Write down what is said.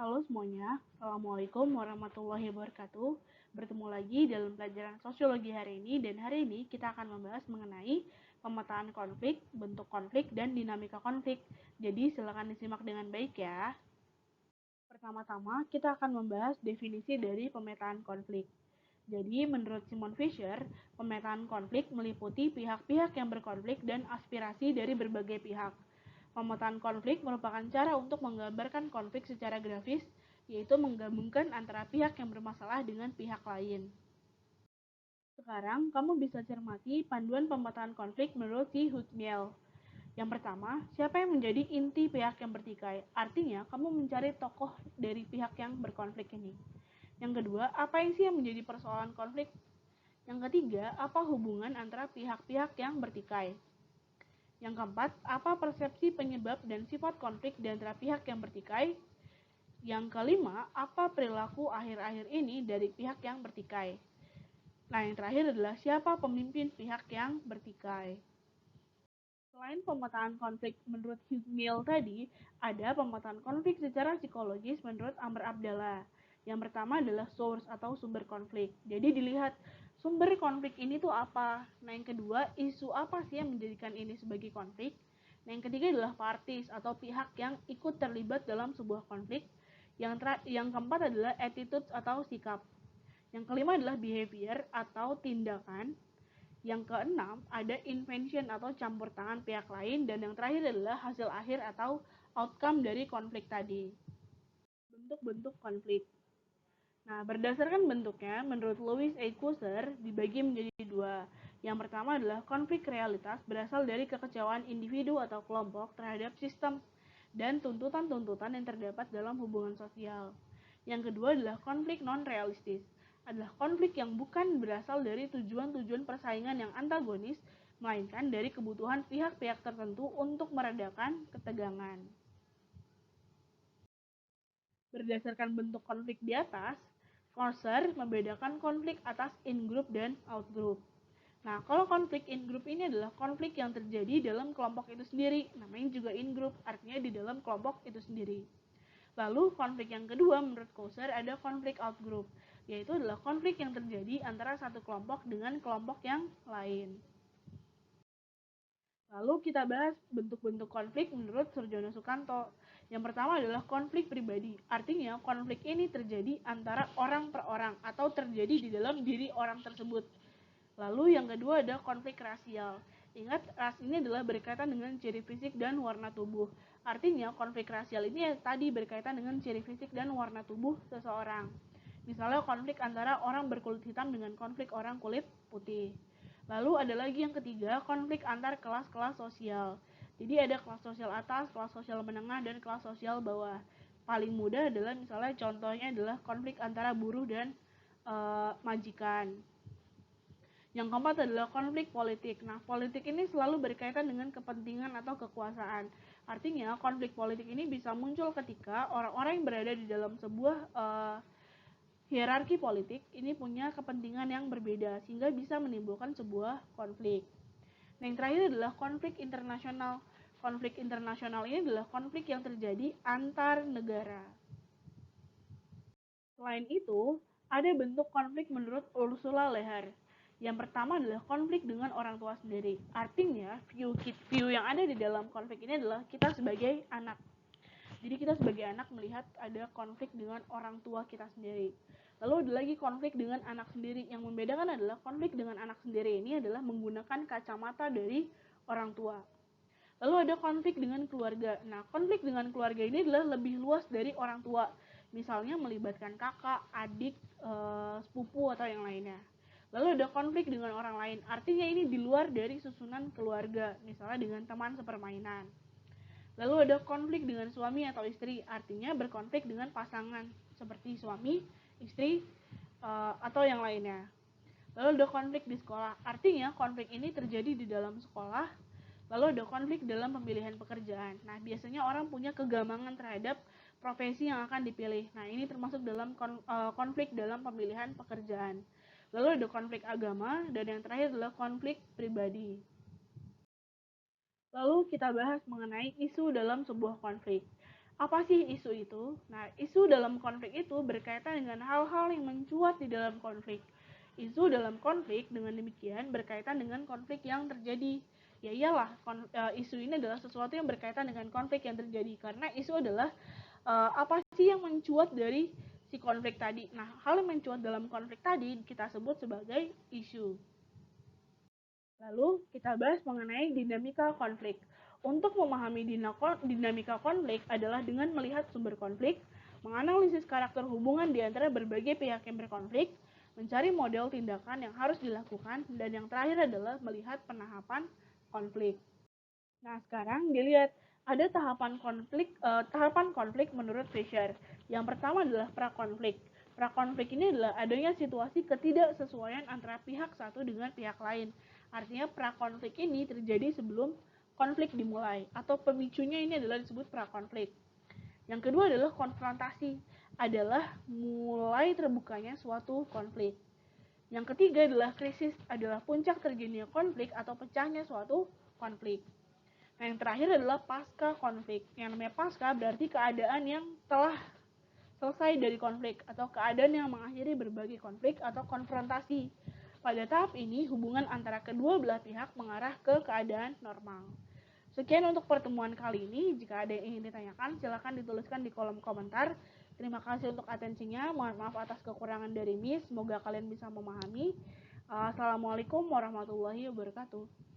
Halo semuanya, Assalamualaikum warahmatullahi wabarakatuh. Bertemu lagi dalam pelajaran sosiologi hari ini, dan hari ini kita akan membahas mengenai pemetaan konflik, bentuk konflik, dan dinamika konflik. Jadi silakan disimak dengan baik ya. Pertama-tama kita akan membahas definisi dari pemetaan konflik. Jadi menurut Simon Fisher, pemetaan konflik meliputi pihak-pihak yang berkonflik dan aspirasi dari berbagai pihak. Pemetaan konflik merupakan cara untuk menggambarkan konflik secara grafis, yaitu menggabungkan antara pihak yang bermasalah dengan pihak lain. Sekarang, kamu bisa cermati panduan pemetaan konflik menurut si Hutmiel. Yang pertama, siapa yang menjadi inti pihak yang bertikai? Artinya, kamu mencari tokoh dari pihak yang berkonflik ini. Yang kedua, apa yang sih yang menjadi persoalan konflik? Yang ketiga, apa hubungan antara pihak-pihak yang bertikai? Yang keempat, apa persepsi penyebab dan sifat konflik di antara pihak yang bertikai? Yang kelima, apa perilaku akhir-akhir ini dari pihak yang bertikai? Nah, yang terakhir adalah siapa pemimpin pihak yang bertikai? Selain pemetaan konflik menurut Hugmill tadi, ada pemetaan konflik secara psikologis menurut Amr Abdallah. Yang pertama adalah source atau sumber konflik. Jadi dilihat sumber konflik ini tuh apa. Nah, yang kedua, isu apa sih yang menjadikan ini sebagai konflik? Nah, yang ketiga adalah parties atau pihak yang ikut terlibat dalam sebuah konflik. Yang keempat adalah attitudes atau sikap. Yang kelima adalah behavior atau tindakan. Yang keenam, ada invention atau campur tangan pihak lain. Dan yang terakhir adalah hasil akhir atau outcome dari konflik tadi. Bentuk-bentuk konflik. Nah, berdasarkan bentuknya, menurut Louis Althusser dibagi menjadi dua. Yang pertama adalah konflik realitas berasal dari kekecewaan individu atau kelompok terhadap sistem dan tuntutan-tuntutan yang terdapat dalam hubungan sosial. Yang kedua adalah konflik non-realistis, adalah konflik yang bukan berasal dari tujuan-tujuan persaingan yang antagonis, melainkan dari kebutuhan pihak-pihak tertentu untuk meredakan ketegangan. Berdasarkan bentuk konflik di atas, Forster membedakan konflik atas in-group dan out-group. Nah, kalau konflik in-group ini adalah konflik yang terjadi dalam kelompok itu sendiri, namanya juga in-group, artinya di dalam kelompok itu sendiri. Lalu, konflik yang kedua menurut Coser ada konflik out-group, yaitu adalah konflik yang terjadi antara satu kelompok dengan kelompok yang lain. Lalu kita bahas bentuk-bentuk konflik menurut Surjono Sukanto. Yang pertama adalah konflik pribadi. Artinya konflik ini terjadi antara orang per orang atau terjadi di dalam diri orang tersebut. Lalu yang kedua ada konflik rasial. Ingat, ras ini adalah berkaitan dengan ciri fisik dan warna tubuh. Artinya konflik rasial ini tadi berkaitan dengan ciri fisik dan warna tubuh seseorang. Misalnya konflik antara orang berkulit hitam dengan konflik orang kulit putih. Lalu ada lagi yang ketiga, konflik antar kelas-kelas sosial. Jadi ada kelas sosial atas, kelas sosial menengah, dan kelas sosial bawah. Paling mudah adalah misalnya contohnya adalah konflik antara buruh dan majikan. Yang keempat adalah konflik politik. Nah, politik ini selalu berkaitan dengan kepentingan atau kekuasaan. Artinya, konflik politik ini bisa muncul ketika orang-orang yang berada di dalam sebuah hierarki politik ini punya kepentingan yang berbeda sehingga bisa menimbulkan sebuah konflik. Nah, yang terakhir adalah konflik internasional. Konflik internasional ini adalah konflik yang terjadi antar negara. Selain itu, ada bentuk konflik menurut Ursula Leher. Yang pertama adalah konflik dengan orang tua sendiri. Artinya, view yang ada di dalam konflik ini adalah kita sebagai anak. Jadi kita sebagai anak melihat ada konflik dengan orang tua kita sendiri. Lalu ada lagi konflik dengan anak sendiri. Yang membedakan adalah konflik dengan anak sendiri ini adalah menggunakan kacamata dari orang tua. Lalu ada konflik dengan keluarga. Nah, konflik dengan keluarga ini adalah lebih luas dari orang tua. Misalnya melibatkan kakak, adik, sepupu, atau yang lainnya. Lalu ada konflik dengan orang lain. Artinya ini di luar dari susunan keluarga. Misalnya dengan teman sepermainan. Lalu ada konflik dengan suami atau istri. Artinya berkonflik dengan pasangan. Seperti suami, istri, atau yang lainnya. Lalu ada konflik di sekolah. Artinya konflik ini terjadi di dalam sekolah. Lalu ada konflik dalam pemilihan pekerjaan. Nah, biasanya orang punya kegamangan terhadap profesi yang akan dipilih. Nah, ini termasuk dalam konflik dalam pemilihan pekerjaan. Lalu ada konflik agama, dan yang terakhir adalah konflik pribadi. Lalu kita bahas mengenai isu dalam sebuah konflik. Apa sih isu itu? Nah, isu dalam konflik itu berkaitan dengan hal-hal yang mencuat di dalam konflik. Isu dalam konflik dengan demikian berkaitan dengan konflik yang terjadi. Ya iyalah, isu ini adalah sesuatu yang berkaitan dengan konflik yang terjadi karena isu adalah apa sih yang mencuat dari si konflik tadi. Nah, hal yang mencuat dalam konflik tadi kita sebut sebagai isu. Lalu kita bahas mengenai dinamika konflik. Untuk memahami dinamika konflik adalah dengan melihat sumber konflik, menganalisis karakter hubungan di antara berbagai pihak yang berkonflik, mencari model tindakan yang harus dilakukan, dan yang terakhir adalah melihat penahapan konflik. Nah, sekarang dilihat ada tahapan konflik menurut Fisher. Yang pertama adalah prakonflik. Prakonflik ini adalah adanya situasi ketidaksesuaian antara pihak satu dengan pihak lain. Artinya prakonflik ini terjadi sebelum konflik dimulai atau pemicunya ini adalah disebut prakonflik. Yang kedua adalah konfrontasi, adalah mulai terbukanya suatu konflik. Yang ketiga adalah krisis, adalah puncak terjadinya konflik atau pecahnya suatu konflik. Nah, yang terakhir adalah pasca konflik. Yang namanya pasca berarti keadaan yang telah selesai dari konflik atau keadaan yang mengakhiri berbagai konflik atau konfrontasi. Pada tahap ini, hubungan antara kedua belah pihak mengarah ke keadaan normal. Sekian untuk pertemuan kali ini. Jika ada yang ingin ditanyakan, silakan dituliskan di kolom komentar. Terima kasih untuk atensinya. Mohon maaf atas kekurangan dari Miss. Semoga kalian bisa memahami. Assalamualaikum warahmatullahi wabarakatuh.